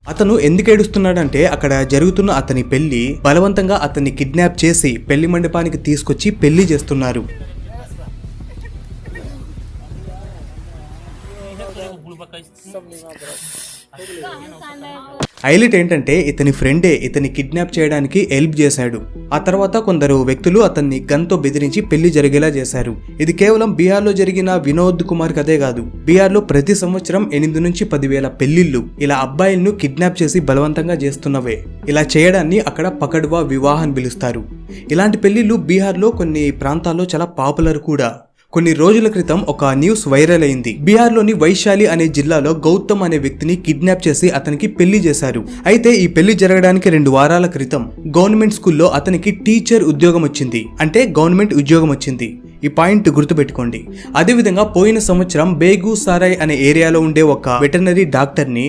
అతను ఎందుకు ఏడుస్తున్నాడంటే అక్కడ జరుగుతున్న అతని పెళ్లి బలవంతంగా అతన్ని కిడ్నాప్ చేసి పెళ్లి మండపానికి తీసుకొచ్చి పెళ్లి చేస్తున్నారు. హైలైట్ ఏంటంటే ఇతని ఫ్రెండే ఇతని కిడ్నాప్ చేయడానికి హెల్ప్ చేశాడు. ఆ తర్వాత కొందరు వ్యక్తులు అతన్ని గన్తో బెదిరించి పెళ్లి జరిగేలా చేశారు. ఇది కేవలం బీహార్ లో జరిగిన వినోద్ కుమార్ కథే కాదు. బీహార్ లో ప్రతి సంవత్సరం 8 నుంచి 10,000 పెళ్లిళ్లు ఇలా అబ్బాయిలను కిడ్నాప్ చేసి బలవంతంగా చేస్తున్నవే. ఇలా చేయడాన్ని అక్కడ పకడ్వా వివాహం అని పిలుస్తారు. ఇలాంటి పెళ్లిళ్లు బీహార్ లో కొన్ని ప్రాంతాల్లో చాలా పాపులర్ కూడా. కొన్ని రోజుల క్రితం ఒక న్యూస్ వైరల్ అయింది. బీహార్ లోని వైశాలి అనే జిల్లాలో గౌతమ్ అనే వ్యక్తిని కిడ్నాప్ చేసి అతనికి పెళ్లి చేశారు. అయితే ఈ పెళ్లి జరగడానికి 2 వారాల క్రితం గవర్నమెంట్ స్కూల్లో అతనికి టీచర్ ఉద్యోగం వచ్చింది. అంటే గవర్నమెంట్ ఉద్యోగం వచ్చింది. ఈ పాయింట్ గుర్తుపెట్టుకోండి. అదేవిధంగా పోయిన సంవత్సరం బేగూసారాయ్ అనే ఏరియాలో ఉండే ఒక వెటర్నరీ డాక్టర్ ని